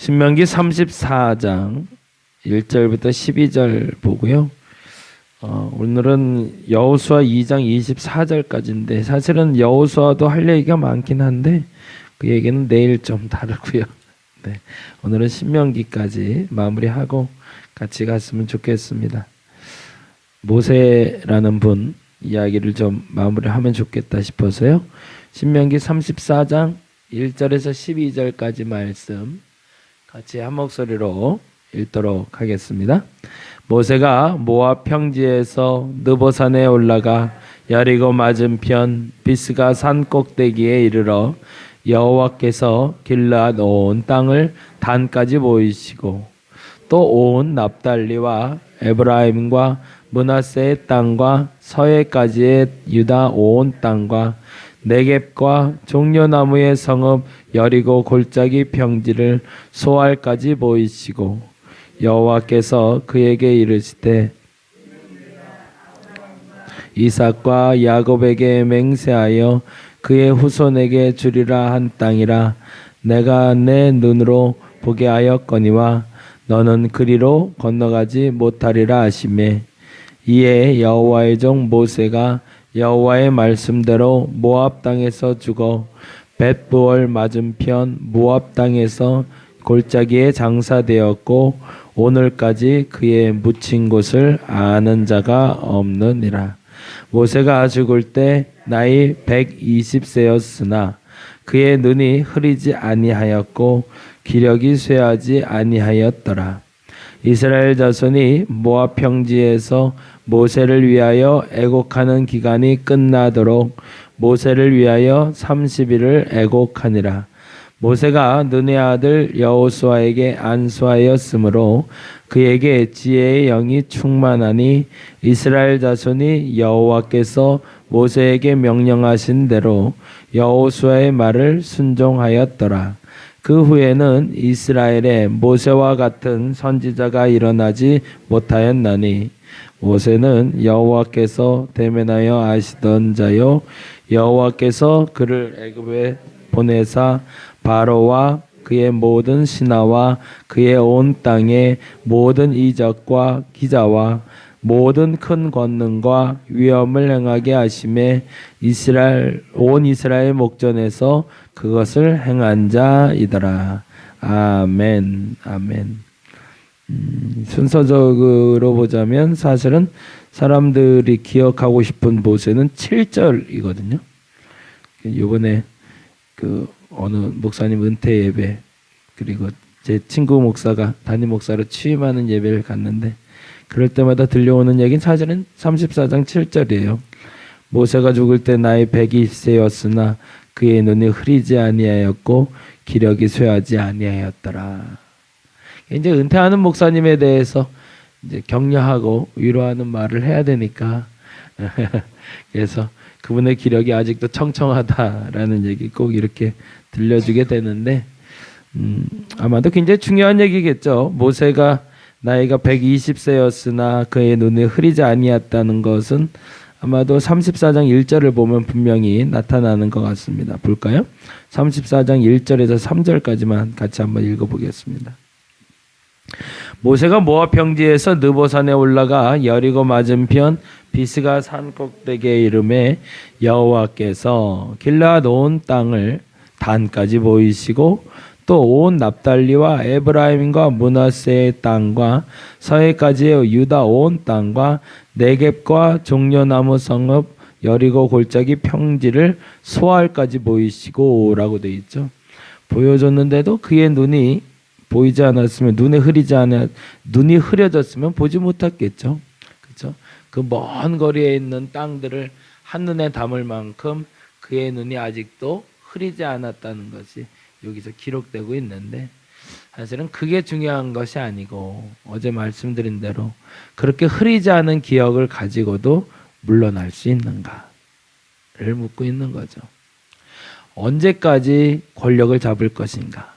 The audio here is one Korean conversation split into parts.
신명기 34장 1절부터 12절 보고요. 오늘은 여호수아 2장 24절까지인데 사실은 여호수아도 할 얘기가 많긴 한데 그 얘기는 내일 좀 다루고요. 네, 오늘은 신명기까지 마무리하고 같이 갔으면 좋겠습니다. 모세라는 분 이야기를 좀 마무리하면 좋겠다 싶어서요. 신명기 34장 1절에서 12절까지 말씀 같이 한 목소리로 읽도록 하겠습니다. 모세가 모압 평지에서 느보산에 올라가 여리고 맞은편 비스가 산 꼭대기에 이르러 여호와께서 길르앗 온 땅을 단까지 보이시고 또 온 납달리와 에브라임과 므낫세의 땅과 서해까지의 유다 온 땅과 네겝과 종려나무의 성읍 여리고 골짜기 평지를 소알까지 보이시고 여호와께서 그에게 이르시되 이삭과 야곱에게 맹세하여 그의 후손에게 주리라 한 땅이라 내가 내 눈으로 보게 하였거니와 너는 그리로 건너가지 못하리라 하시매 이에 여호와의 종 모세가 여호와의 말씀대로 모압 땅에서 죽어 벳부얼 맞은편 모압 땅에서 골짜기에 장사되었고 오늘까지 그의 묻힌 곳을 아는 자가 없느니라. 모세가 죽을 때 나이 120세였으나 그의 눈이 흐리지 아니하였고 기력이 쇠하지 아니하였더라. 이스라엘 자손이 모압 평지에서 모세를 위하여 애곡하는 기간이 끝나도록 모세를 위하여 30일을 애곡하니라. 모세가 눈의 아들 여호수아에게 안수하였으므로 그에게 지혜의 영이 충만하니 이스라엘 자손이 여호와께서 모세에게 명령하신 대로 여호수아의 말을 순종하였더라. 그 후에는 이스라엘에 모세와 같은 선지자가 일어나지 못하였나니 모세는 여호와께서 대면하여 아시던 자요 여호와께서 그를 애굽에 보내사 바로와 그의 모든 신하와 그의 온 땅의 모든 이적과 기자와 모든 큰 권능과 위엄을 행하게 하심에 온 이스라엘 목전에서 그것을 행한 자이더라. 아멘. 아멘. 순서적으로 보자면 사실은 사람들이 기억하고 싶은 모세는 7절이거든요. 이번에 어느 목사님 은퇴 예배 그리고 제 친구 목사가 담임 목사로 취임하는 예배를 갔는데 그럴 때마다 들려오는 얘기는 사실은 34장 7절이에요. 모세가 죽을 때 나이 120세였으나 그의 눈이 흐리지 아니하였고 기력이 쇠하지 아니하였더라. 이제 은퇴하는 목사님에 대해서 이제 격려하고 위로하는 말을 해야 되니까 그래서 그분의 기력이 아직도 청청하다라는 얘기 꼭 이렇게 들려주게 되는데 아마도 굉장히 중요한 얘기겠죠. 모세가 나이가 120세였으나 그의 눈이 흐리지 아니었다는 것은 아마도 34장 1절을 보면 분명히 나타나는 것 같습니다. 볼까요? 34장 1절에서 3절까지만 같이 한번 읽어보겠습니다. 모세가 모압 평지에서 느보산에 올라가 여리고 맞은편 비스가 산 꼭대기에 이르매 여호와께서 길르앗 온 땅을 단까지 보이시고 또 온 납달리와 에브라임과 므낫세의 땅과 서해까지의 유다 온 땅과 네겝과 종려나무 성읍 여리고 골짜기 평지를 소알까지 보이시고 라고 되어 있죠. 보여줬는데도 그의 눈이 보이지 않았으면 눈이 흐려졌으면 보지 못했겠죠. 그렇죠? 그 먼 거리에 있는 땅들을 한눈에 담을 만큼 그의 눈이 아직도 흐리지 않았다는 것이 여기서 기록되고 있는데 사실은 그게 중요한 것이 아니고 어제 말씀드린 대로 그렇게 흐리지 않은 기억을 가지고도 물러날 수 있는가를 묻고 있는 거죠. 언제까지 권력을 잡을 것인가?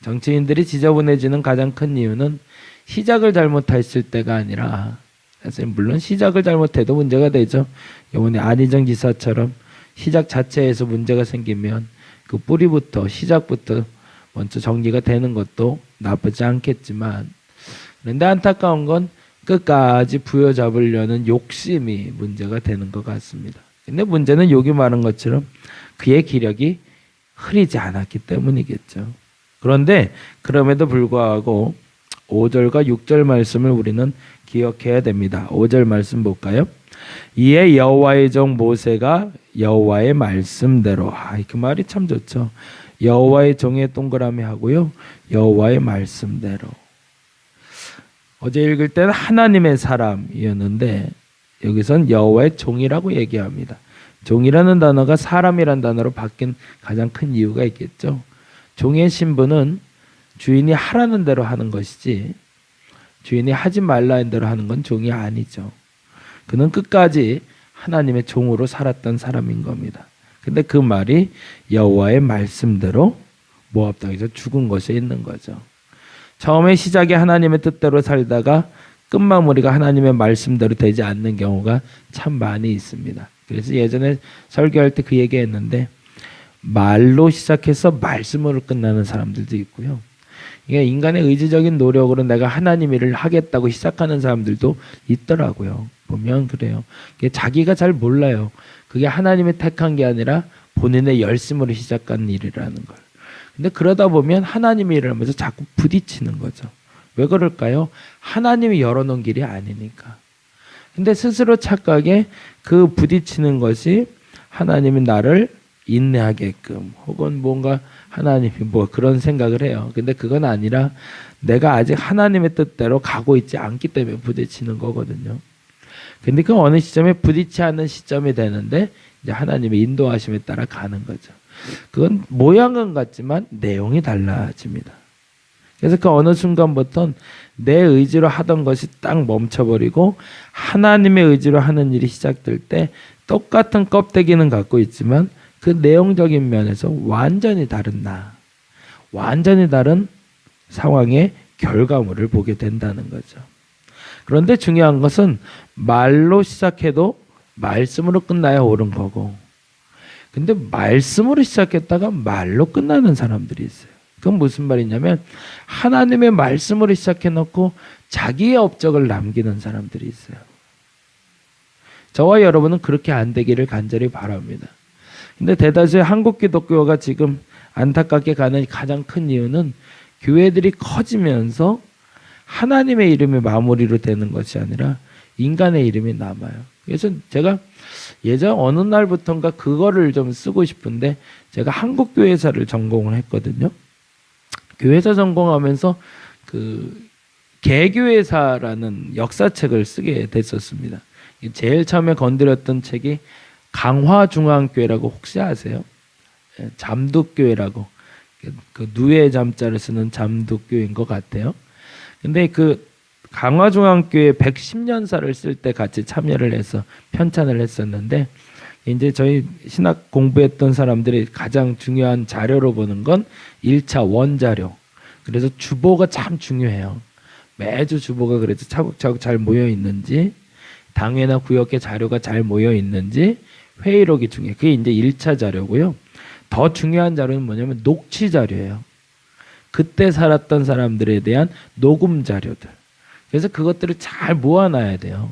정치인들이 지저분해지는 가장 큰 이유는 시작을 잘못했을 때가 아니라 사실 물론 시작을 잘못해도 문제가 되죠. 이번에 안희정 지사처럼 시작 자체에서 문제가 생기면 그 뿌리부터 시작부터 먼저 정리가 되는 것도 나쁘지 않겠지만, 그런데 안타까운 건 끝까지 부여잡으려는 욕심이 문제가 되는 것 같습니다. 근데 문제는 여기 말한 것처럼 그의 기력이 흐리지 않았기 때문이겠죠. 그런데 그럼에도 불구하고 5절과 6절 말씀을 우리는 기억해야 됩니다. 5절 말씀 볼까요? 이에 여호와의 종 모세가 여호와의 말씀대로, 그 말이 참 좋죠. 여호와의 종의 동그라미 하고요, 여호와의 말씀대로. 어제 읽을 때는 하나님의 사람이었는데 여기선 여호와의 종이라고 얘기합니다. 종이라는 단어가 사람이란 단어로 바뀐 가장 큰 이유가 있겠죠. 종의 신분은 주인이 하라는 대로 하는 것이지 주인이 하지 말라는 대로 하는 건 종이 아니죠. 그는 끝까지 하나님의 종으로 살았던 사람인 겁니다. 근데 그 말이 여호와의 말씀대로 모압 땅에서 죽은 것에 있는 거죠. 처음에 시작에 하나님의 뜻대로 살다가 끝마무리가 하나님의 말씀대로 되지 않는 경우가 참 많이 있습니다. 그래서 예전에 설교할 때 그 얘기했는데, 말로 시작해서 말씀으로 끝나는 사람들도 있고요. 이게 인간의 의지적인 노력으로 내가 하나님 일을 하겠다고 시작하는 사람들도 있더라고요. 보면 그래요. 이게 자기가 잘 몰라요. 그게 하나님의 택한 게 아니라 본인의 열심으로 시작한 일이라는 걸. 근데 그러다 보면 하나님의 일을 하면서 자꾸 부딪히는 거죠. 왜 그럴까요? 하나님이 열어놓은 길이 아니니까. 근데 스스로 착각에 그 부딪히는 것이 하나님이 나를 인내하게끔, 혹은 뭔가 하나님이 뭐 그런 생각을 해요. 근데 그건 아니라 내가 아직 하나님의 뜻대로 가고 있지 않기 때문에 부딪히는 거거든요. 근데 그 어느 시점에 부딪히지 않는 시점이 되는데 이제 하나님의 인도하심에 따라 가는 거죠. 그건 모양은 같지만 내용이 달라집니다. 그래서 그 어느 순간부터는 내 의지로 하던 것이 딱 멈춰버리고 하나님의 의지로 하는 일이 시작될 때 똑같은 껍데기는 갖고 있지만 그 내용적인 면에서 완전히 다른 완전히 다른 상황의 결과물을 보게 된다는 거죠. 그런데 중요한 것은 말로 시작해도 말씀으로 끝나야 옳은 거고, 근데 말씀으로 시작했다가 말로 끝나는 사람들이 있어요. 그건 무슨 말이냐면 하나님의 말씀으로 시작해놓고 자기의 업적을 남기는 사람들이 있어요. 저와 여러분은 그렇게 안 되기를 간절히 바랍니다. 근데 대다수의 한국 기독교가 지금 안타깝게 가는 가장 큰 이유는 교회들이 커지면서 하나님의 이름이 마무리로 되는 것이 아니라 인간의 이름이 남아요. 그래서 제가 예전 어느 날부터인가 그거를 좀 쓰고 싶은데, 제가 한국교회사를 전공을 했거든요. 교회사 전공하면서 그 개교회사라는 역사책을 쓰게 됐었습니다. 제일 처음에 건드렸던 책이 강화중앙교회라고 혹시 아세요? 잠둑교회라고, 그 누에 잠자를 쓰는 잠둑교회인 것 같아요. 근데 그 강화중앙교회 110년사를 쓸 때 같이 참여를 해서 편찬을 했었는데, 이제 저희 신학 공부했던 사람들이 가장 중요한 자료로 보는 건 1차 원자료. 그래서 주보가 참 중요해요. 매주 주보가 그래서 차곡차곡 잘 모여 있는지, 당회나 구역의 자료가 잘 모여 있는지, 회의록이 중요해요. 그게 이제 1차 자료고요. 더 중요한 자료는 뭐냐면 녹취 자료예요. 그때 살았던 사람들에 대한 녹음 자료들. 그래서 그것들을 잘 모아놔야 돼요.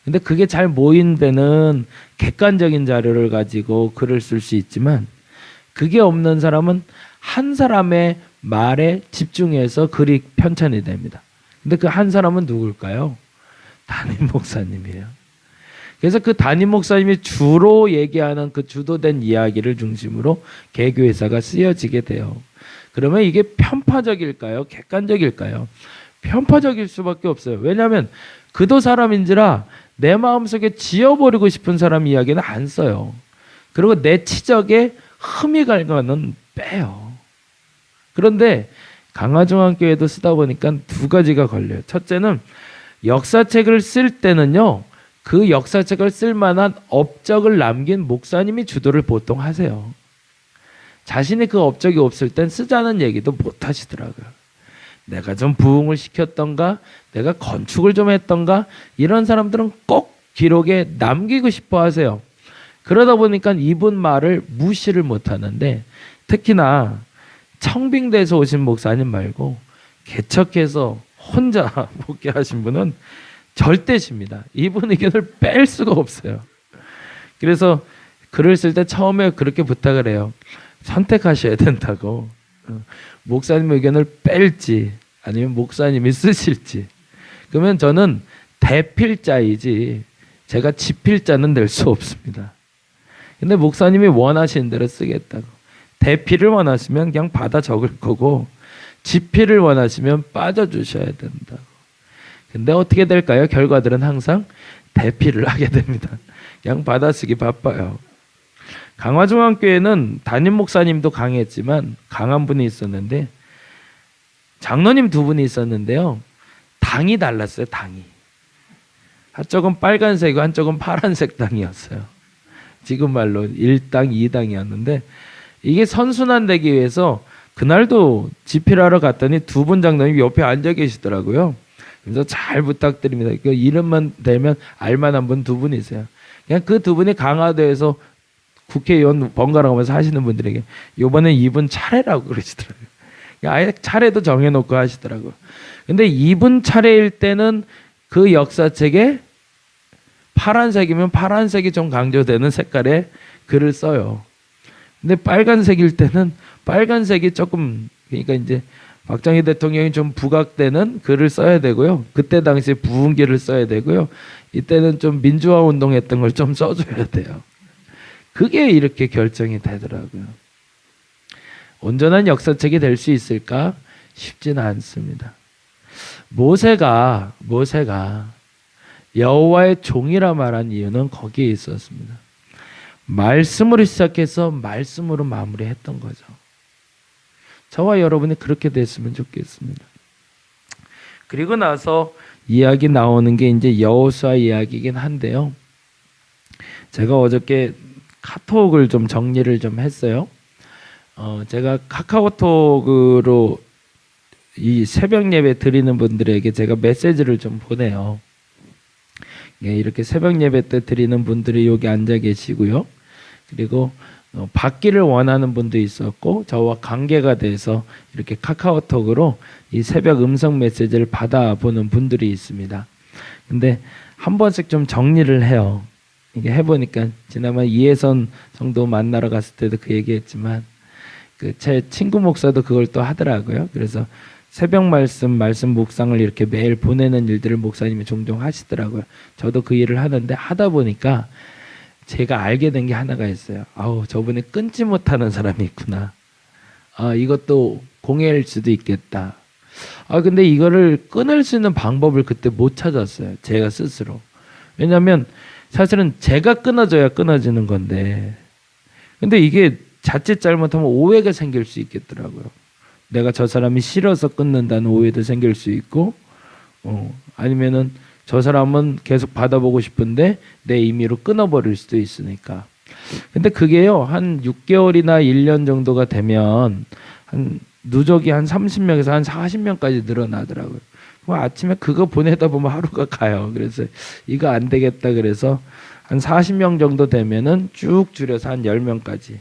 근데 그게 잘 모인 데는 객관적인 자료를 가지고 글을 쓸 수 있지만, 그게 없는 사람은 한 사람의 말에 집중해서 글이 편찬이 됩니다. 근데 그 한 사람은 누굴까요? 담임 목사님이에요. 그래서 그 담임 목사님이 주로 얘기하는 그 주도된 이야기를 중심으로 개교회사가 쓰여지게 돼요. 그러면 이게 편파적일까요? 객관적일까요? 편파적일 수밖에 없어요. 왜냐하면 그도 사람인지라 내 마음속에 지워버리고 싶은 사람 이야기는 안 써요. 그리고 내 치적에 흠이 갈 거는 빼요. 그런데 강화중앙교회도 쓰다 보니까 두 가지가 걸려요. 첫째는 역사책을 쓸 때는요, 그 역사책을 쓸 만한 업적을 남긴 목사님이 주도를 보통 하세요. 자신이 그 업적이 없을 땐 쓰자는 얘기도 못 하시더라고요. 내가 좀 부흥을 시켰던가, 내가 건축을 좀 했던가, 이런 사람들은 꼭 기록에 남기고 싶어 하세요. 그러다 보니까 이분 말을 무시를 못 하는데, 특히나 청빙대에서 오신 목사님 말고 개척해서 혼자 목회하신 분은 절대십니다. 이분 의견을 뺄 수가 없어요. 그래서 글을 쓸 때 처음에 그렇게 부탁을 해요. 선택하셔야 된다고. 목사님 의견을 뺄지 아니면 목사님이 쓰실지. 그러면 저는 대필자이지 제가 지필자는 될 수 없습니다. 근데 목사님이 원하시는 대로 쓰겠다고. 대필을 원하시면 그냥 받아 적을 거고 지필을 원하시면 빠져주셔야 된다고. 근데 어떻게 될까요? 결과들은 항상 대필을 하게 됩니다. 그냥 받아쓰기 바빠요. 강화중앙교회는 담임 목사님도 강했지만 강한 분이 있었는데 장로님 두 분이 있었는데요. 당이 달랐어요. 당이. 한쪽은 빨간색이고 한쪽은 파란색 당이었어요. 지금 말로 1당, 2당이었는데 이게 선순환되기 위해서 그날도 집필하러 갔더니 두 분 장로님이 옆에 앉아 계시더라고요. 그래서 잘 부탁드립니다. 그 이름만 되면 알만한 분 두 분이세요. 그냥 그 두 분이 강화도에서 국회의원 번갈아 가면서 하시는 분들에게 이번엔 이분 차례라고 그러시더라고요. 아예 차례도 정해놓고 하시더라고요. 근데 이분 차례일 때는 그 역사책에 파란색이면 파란색이 좀 강조되는 색깔의 글을 써요. 근데 빨간색일 때는 빨간색이 조금, 그러니까 이제 박정희 대통령이 좀 부각되는 글을 써야 되고요. 그때 당시에 부흥기를 써야 되고요. 이때는 좀 민주화 운동했던 걸 좀 써줘야 돼요. 그게 이렇게 결정이 되더라고요. 온전한 역사책이 될 수 있을까? 쉽지는 않습니다. 모세가 여호와의 종이라 말한 이유는 거기에 있었습니다. 말씀으로 시작해서 말씀으로 마무리했던 거죠. 저와 여러분이 그렇게 됐으면 좋겠습니다. 그리고 나서 이야기 나오는 게 이제 여호수아 이야기이긴 한데요. 제가 어저께 카톡을 좀 정리를 좀 했어요. 제가 카카오톡으로 이 새벽 예배 드리는 분들에게 제가 메시지를 좀 보내요. 이렇게 새벽 예배 때 드리는 분들이 여기 앉아 계시고요. 그리고 받기를 원하는 분도 있었고 저와 관계가 돼서 이렇게 카카오톡으로 이 새벽 음성 메시지를 받아보는 분들이 있습니다. 근데 한 번씩 좀 정리를 해요. 이게 해보니까 지난번 이혜선 성도 만나러 갔을 때도 그 얘기했지만 제 친구 목사도 그걸 또 하더라고요. 그래서 새벽 말씀 묵상을 이렇게 매일 보내는 일들을 목사님이 종종 하시더라고요. 저도 그 일을 하는데 하다 보니까 제가 알게 된 게 하나가 있어요. 저분이 끊지 못하는 사람이 있구나. 이것도 공예일 수도 있겠다. 근데 이거를 끊을 수 있는 방법을 그때 못 찾았어요. 제가 스스로. 왜냐하면 사실은 제가 끊어져야 끊어지는 건데 근데 이게 자칫 잘못하면 오해가 생길 수 있겠더라고요. 내가 저 사람이 싫어서 끊는다는 오해도 생길 수 있고 아니면은 저 사람은 계속 받아보고 싶은데 내 임의로 끊어버릴 수도 있으니까. 근데 그게요 한 6개월이나 1년 정도가 되면 한 누적이 한 30명에서 한 40명까지 늘어나더라고요. 아침에 그거 보내다 보면 하루가 가요. 그래서 이거 안 되겠다 그래서 한 40명 정도 되면은 쭉 줄여서 한 10명까지.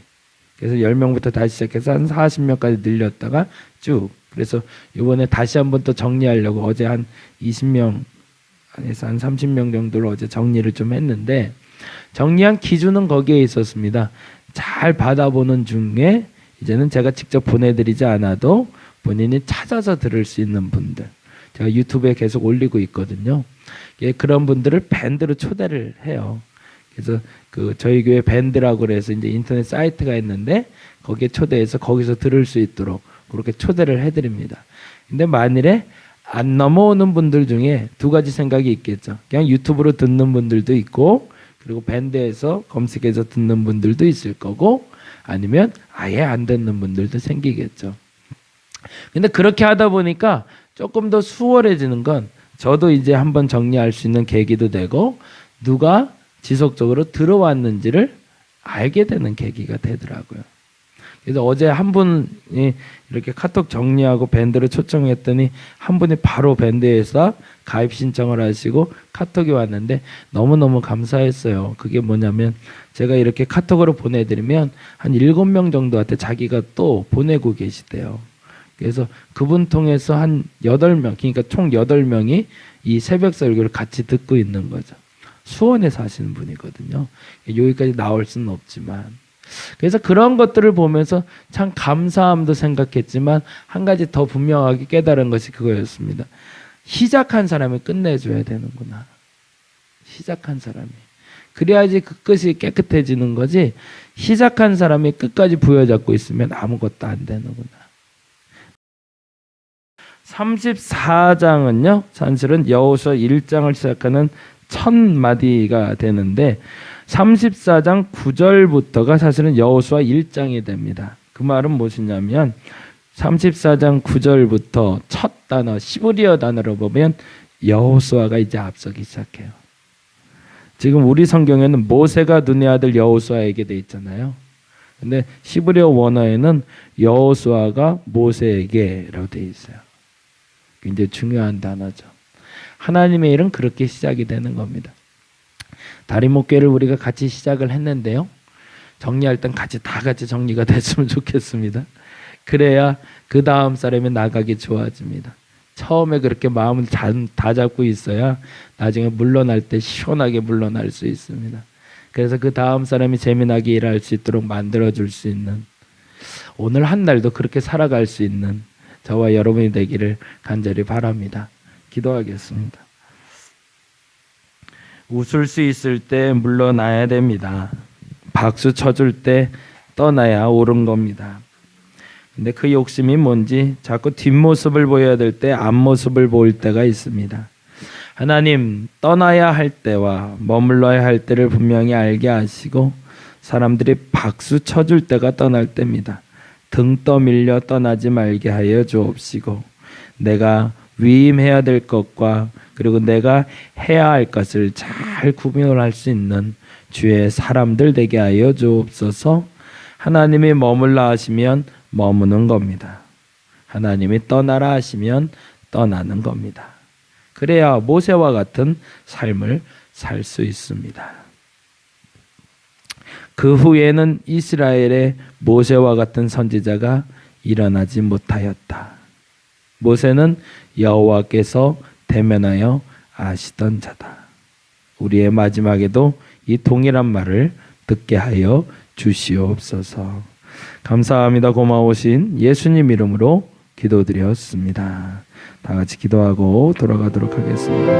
그래서 10명부터 다시 시작해서 한 40명까지 늘렸다가 쭉. 그래서 이번에 다시 한번 또 정리하려고 어제 한 20명 안에서 한 30명 정도를 어제 정리를 좀 했는데 정리한 기준은 거기에 있었습니다. 잘 받아보는 중에 이제는 제가 직접 보내드리지 않아도 본인이 찾아서 들을 수 있는 분들. 제가 유튜브에 계속 올리고 있거든요. 그런 분들을 밴드로 초대를 해요. 그래서 저희 교회 밴드라고 그래서 이제 인터넷 사이트가 있는데 거기에 초대해서 거기서 들을 수 있도록 그렇게 초대를 해드립니다. 근데 만일에 안 넘어오는 분들 중에 두 가지 생각이 있겠죠. 그냥 유튜브로 듣는 분들도 있고 그리고 밴드에서 검색해서 듣는 분들도 있을 거고 아니면 아예 안 듣는 분들도 생기겠죠. 근데 그렇게 하다 보니까 조금 더 수월해지는 건 저도 이제 한번 정리할 수 있는 계기도 되고 누가 지속적으로 들어왔는지를 알게 되는 계기가 되더라고요. 그래서 어제 한 분이 이렇게 카톡 정리하고 밴드를 초청했더니 한 분이 바로 밴드에서 가입 신청을 하시고 카톡이 왔는데 너무너무 감사했어요. 그게 뭐냐면 제가 이렇게 카톡으로 보내드리면 한 7명 정도한테 자기가 또 보내고 계시대요. 그래서 그분 통해서 한 8명, 그러니까 총 8명이 이 새벽 설교를 같이 듣고 있는 거죠. 수원에 사시는 분이거든요. 여기까지 나올 수는 없지만. 그래서 그런 것들을 보면서 참 감사함도 생각했지만 한 가지 더 분명하게 깨달은 것이 그거였습니다. 시작한 사람이 끝내줘야 되는구나. 시작한 사람이. 그래야지 그 끝이 깨끗해지는 거지 시작한 사람이 끝까지 부여잡고 있으면 아무것도 안 되는구나. 34장은요. 사실은 여호수아 1장을 시작하는 첫 마디가 되는데 34장 9절부터가 사실은 여호수아 1장이 됩니다. 그 말은 무엇이냐면 34장 9절부터 첫 단어 시브리어 단어로 보면 여호수아가 이제 앞서기 시작해요. 지금 우리 성경에는 모세가 눈의 아들 여호수아에게 돼 있잖아요. 근데 시브리어 원어에는 여호수아가 모세에게라고 돼 있어요. 굉장히 중요한 단어죠. 하나님의 일은 그렇게 시작이 되는 겁니다. 다리목교를 우리가 같이 시작을 했는데요. 정리할 땐 다 같이 정리가 됐으면 좋겠습니다. 그래야 그 다음 사람이 나가기 좋아집니다. 처음에 그렇게 마음을 다 잡고 있어야 나중에 물러날 때 시원하게 물러날 수 있습니다. 그래서 그 다음 사람이 재미나게 일할 수 있도록 만들어줄 수 있는 오늘 한 날도 그렇게 살아갈 수 있는 저와 여러분이 되기를 간절히 바랍니다. 기도하겠습니다. 웃을 수 있을 때 물러나야 됩니다. 박수 쳐줄 때 떠나야 옳은 겁니다. 근데 그 욕심이 뭔지 자꾸 뒷모습을 보여야 될 때 앞모습을 보일 때가 있습니다. 하나님, 떠나야 할 때와 머물러야 할 때를 분명히 알게 하시고 사람들이 박수 쳐줄 때가 떠날 때입니다. 등 떠밀려 떠나지 말게 하여 주옵시고 내가 위임해야 될 것과 그리고 내가 해야 할 것을 잘 구분을 할 수 있는 주의 사람들 되게 하여 주옵소서. 하나님이 머물라 하시면 머무는 겁니다. 하나님이 떠나라 하시면 떠나는 겁니다. 그래야 모세와 같은 삶을 살 수 있습니다. 그 후에는 이스라엘의 모세와 같은 선지자가 일어나지 못하였다. 모세는 여호와께서 대면하여 아시던 자다. 우리의 마지막에도 이 동일한 말을 듣게 하여 주시옵소서. 감사합니다. 고마우신 예수님 이름으로 기도드렸습니다. 다 같이 기도하고 돌아가도록 하겠습니다.